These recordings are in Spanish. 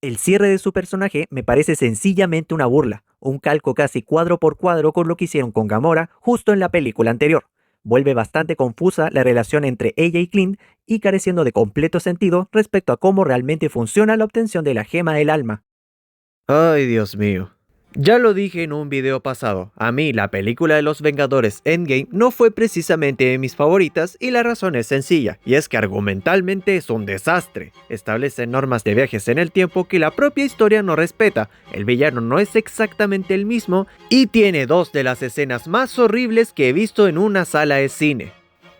El cierre de su personaje me parece sencillamente una burla, un calco casi cuadro por cuadro con lo que hicieron con Gamora justo en la película anterior. Vuelve bastante confusa la relación entre ella y Clint y careciendo de completo sentido respecto a cómo realmente funciona la obtención de la gema del alma. Ay, Dios mío. Ya lo dije en un video pasado, a mí la película de los Vengadores Endgame no fue precisamente de mis favoritas y la razón es sencilla, y es que argumentalmente es un desastre. Establece normas de viajes en el tiempo que la propia historia no respeta, el villano no es exactamente el mismo y tiene dos de las escenas más horribles que he visto en una sala de cine.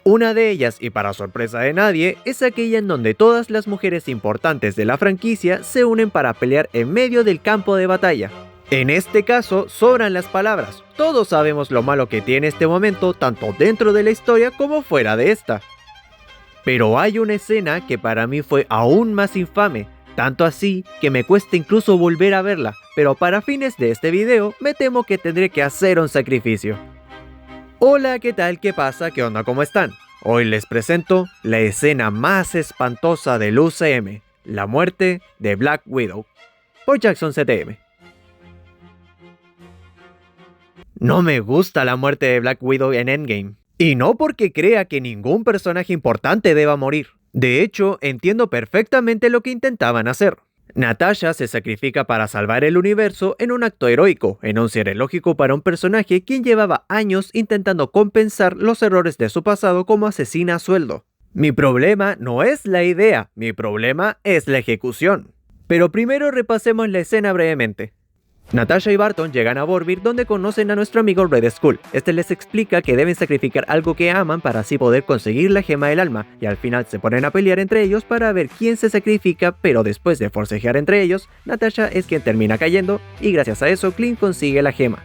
Una de ellas, y para sorpresa de nadie, es aquella en donde todas las mujeres importantes de la franquicia se unen para pelear en medio del campo de batalla. En este caso, sobran las palabras. Todos sabemos lo malo que tiene este momento, tanto dentro de la historia como fuera de esta. Pero hay una escena que para mí fue aún más infame, tanto así que me cuesta incluso volver a verla, pero para fines de este video me temo que tendré que hacer un sacrificio. Hola, ¿qué tal? ¿Qué pasa? ¿Qué onda? ¿Cómo están? Hoy les presento la escena más espantosa del UCM, la muerte de Black Widow, por Jackson CTM. No me gusta la muerte de Black Widow en Endgame, y no porque crea que ningún personaje importante deba morir. De hecho, entiendo perfectamente lo que intentaban hacer. Natasha se sacrifica para salvar el universo en un acto heroico, en un cierre lógico para un personaje quien llevaba años intentando compensar los errores de su pasado como asesina a sueldo. Mi problema no es la idea, mi problema es la ejecución. Pero primero repasemos la escena brevemente. Natasha y Barton llegan a Vormir donde conocen a nuestro amigo Red Skull. Este les explica que deben sacrificar algo que aman para así poder conseguir la gema del alma, y al final se ponen a pelear entre ellos para ver quién se sacrifica, pero después de forcejear entre ellos, Natasha es quien termina cayendo, y gracias a eso Clint consigue la gema.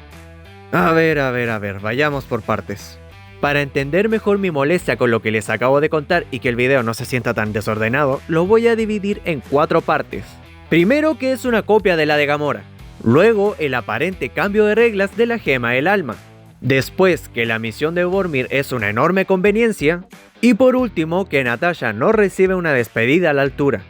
A ver, vayamos por partes. Para entender mejor mi molestia con lo que les acabo de contar y que el video no se sienta tan desordenado, lo voy a dividir en 4 partes. Primero, que es una copia de la de Gamora. Luego, el aparente cambio de reglas de la gema del alma. Después, que la misión de Vormir es una enorme conveniencia. Y por último, que Natasha no recibe una despedida a la altura.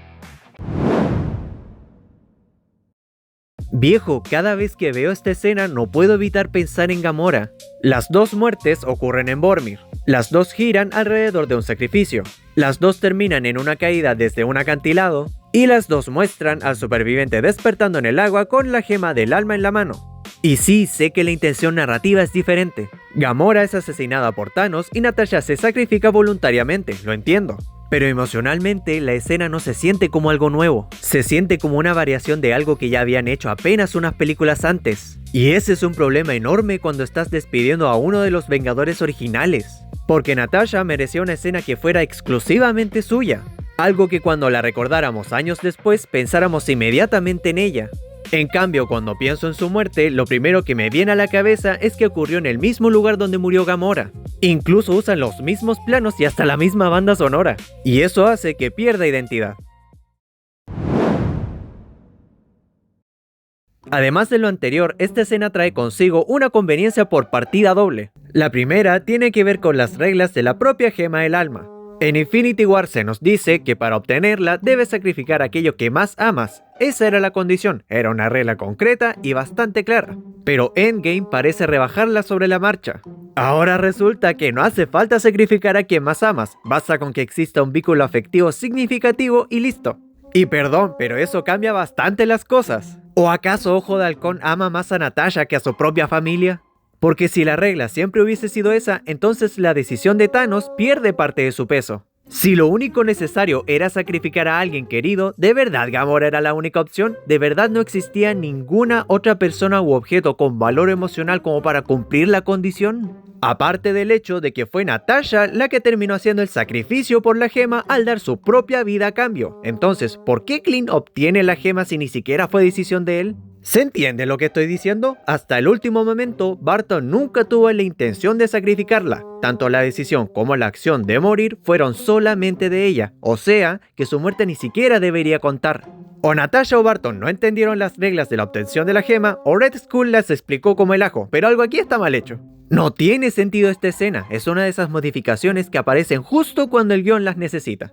Viejo, cada vez que veo esta escena no puedo evitar pensar en Gamora. Las dos muertes ocurren en Vormir. Las dos giran alrededor de un sacrificio. Las dos terminan en una caída desde un acantilado. Y las dos muestran al superviviente despertando en el agua con la gema del alma en la mano. Y sí, sé que la intención narrativa es diferente. Gamora es asesinada por Thanos y Natasha se sacrifica voluntariamente, lo entiendo. Pero emocionalmente la escena no se siente como algo nuevo, se siente como una variación de algo que ya habían hecho apenas unas películas antes. Y ese es un problema enorme cuando estás despidiendo a uno de los Vengadores originales. Porque Natasha merecía una escena que fuera exclusivamente suya. Algo que cuando la recordáramos años después pensáramos inmediatamente en ella. En cambio, cuando pienso en su muerte, lo primero que me viene a la cabeza es que ocurrió en el mismo lugar donde murió Gamora. Incluso usan los mismos planos y hasta la misma banda sonora. Y eso hace que pierda identidad. Además de lo anterior, esta escena trae consigo una conveniencia por partida doble. La primera tiene que ver con las reglas de la propia gema del alma. En Infinity War se nos dice que para obtenerla debes sacrificar aquello que más amas. Esa era la condición, era una regla concreta y bastante clara. Pero Endgame parece rebajarla sobre la marcha. Ahora resulta que no hace falta sacrificar a quien más amas, basta con que exista un vínculo afectivo significativo y listo. Y perdón, pero eso cambia bastante las cosas. ¿O acaso Ojo de Halcón ama más a Natasha que a su propia familia? Porque si la regla siempre hubiese sido esa, entonces la decisión de Thanos pierde parte de su peso. Si lo único necesario era sacrificar a alguien querido, ¿de verdad Gamora era la única opción? ¿De verdad no existía ninguna otra persona u objeto con valor emocional como para cumplir la condición? Aparte del hecho de que fue Natasha la que terminó haciendo el sacrificio por la gema al dar su propia vida a cambio. Entonces, ¿por qué Clint obtiene la gema si ni siquiera fue decisión de él? ¿Se entiende lo que estoy diciendo? Hasta el último momento, Barton nunca tuvo la intención de sacrificarla. Tanto la decisión como la acción de morir fueron solamente de ella, o sea, que su muerte ni siquiera debería contar. O Natasha o Barton no entendieron las reglas de la obtención de la gema, o Red Skull las explicó como el ajo, pero algo aquí está mal hecho. No tiene sentido esta escena, es una de esas modificaciones que aparecen justo cuando el guión las necesita.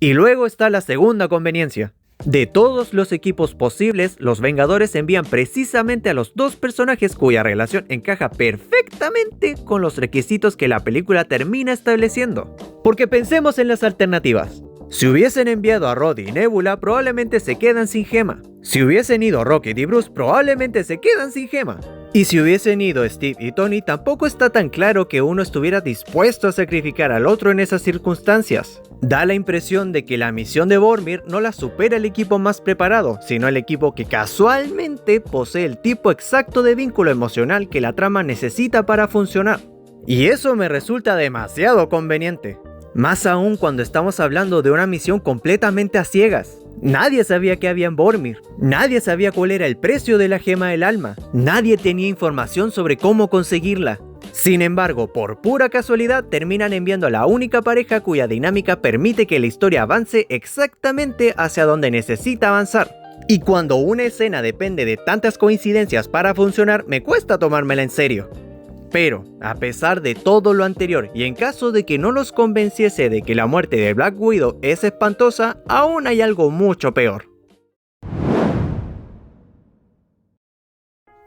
Y luego está la segunda conveniencia. De todos los equipos posibles, los Vengadores envían precisamente a los dos personajes cuya relación encaja perfectamente con los requisitos que la película termina estableciendo. Porque pensemos en las alternativas. Si hubiesen enviado a Rhodey y Nebula, probablemente se quedan sin gema. Si hubiesen ido Rocket y Bruce, probablemente se quedan sin gema. Y si hubiesen ido Steve y Tony, tampoco está tan claro que uno estuviera dispuesto a sacrificar al otro en esas circunstancias. Da la impresión de que la misión de Vormir no la supera el equipo más preparado, sino el equipo que casualmente posee el tipo exacto de vínculo emocional que la trama necesita para funcionar. Y eso me resulta demasiado conveniente. Más aún cuando estamos hablando de una misión completamente a ciegas. Nadie sabía que había en Vormir, nadie sabía cuál era el precio de la gema del alma, nadie tenía información sobre cómo conseguirla. Sin embargo, por pura casualidad terminan enviando a la única pareja cuya dinámica permite que la historia avance exactamente hacia donde necesita avanzar. Y cuando una escena depende de tantas coincidencias para funcionar, me cuesta tomármela en serio. Pero, a pesar de todo lo anterior, y en caso de que no los convenciese de que la muerte de Black Widow es espantosa, aún hay algo mucho peor.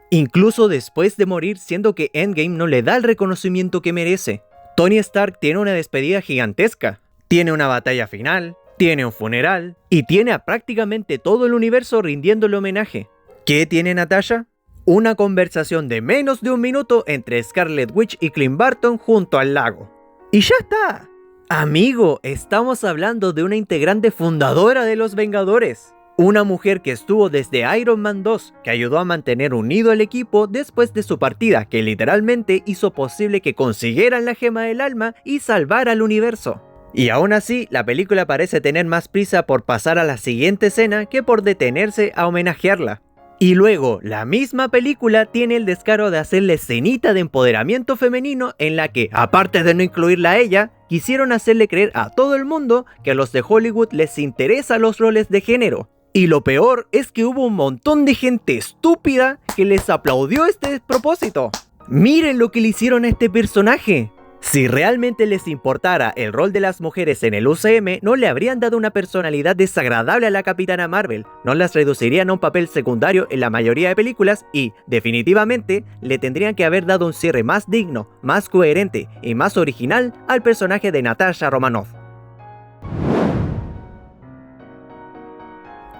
Incluso después de morir, siendo que Endgame no le da el reconocimiento que merece. Tony Stark tiene una despedida gigantesca, tiene una batalla final, tiene un funeral, y tiene a prácticamente todo el universo rindiéndole homenaje. ¿Qué tiene Natasha? Una conversación de menos de un minuto entre Scarlet Witch y Clint Barton junto al lago. ¡Y ya está! Amigo, estamos hablando de una integrante fundadora de los Vengadores. Una mujer que estuvo desde Iron Man 2, que ayudó a mantener unido al equipo después de su partida, que literalmente hizo posible que consiguieran la gema del alma y salvar al universo. Y aún así, la película parece tener más prisa por pasar a la siguiente escena que por detenerse a homenajearla. Y luego, la misma película tiene el descaro de hacer la escenita de empoderamiento femenino en la que, aparte de no incluirla a ella, quisieron hacerle creer a todo el mundo que a los de Hollywood les interesan los roles de género. Y lo peor es que hubo un montón de gente estúpida que les aplaudió este despropósito. ¡Miren lo que le hicieron a este personaje! Si realmente les importara el rol de las mujeres en el UCM, no le habrían dado una personalidad desagradable a la Capitana Marvel, no las reducirían a un papel secundario en la mayoría de películas y, definitivamente, le tendrían que haber dado un cierre más digno, más coherente y más original al personaje de Natasha Romanoff.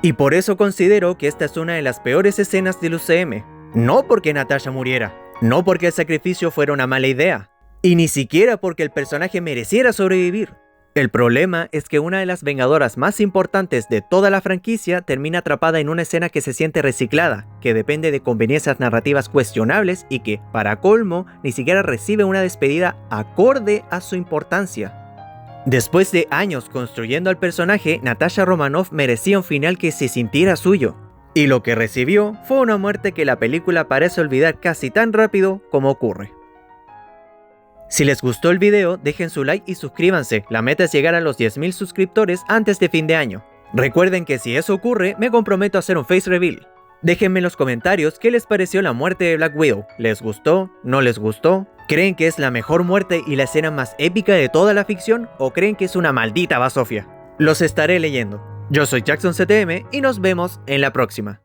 Y por eso considero que esta es una de las peores escenas del UCM. No porque Natasha muriera, no porque el sacrificio fuera una mala idea, y ni siquiera porque el personaje mereciera sobrevivir. El problema es que una de las vengadoras más importantes de toda la franquicia termina atrapada en una escena que se siente reciclada, que depende de conveniencias narrativas cuestionables y que, para colmo, ni siquiera recibe una despedida acorde a su importancia. Después de años construyendo al personaje, Natasha Romanoff merecía un final que se sintiera suyo. Y lo que recibió fue una muerte que la película parece olvidar casi tan rápido como ocurre. Si les gustó el video, dejen su like y suscríbanse, la meta es llegar a los 10.000 suscriptores antes de fin de año. Recuerden que si eso ocurre, me comprometo a hacer un face reveal. Déjenme en los comentarios qué les pareció la muerte de Black Widow. ¿Les gustó? ¿No les gustó? ¿Creen que es la mejor muerte y la escena más épica de toda la ficción? ¿O creen que es una maldita basofia? Los estaré leyendo. Yo soy Jackson CTM y nos vemos en la próxima.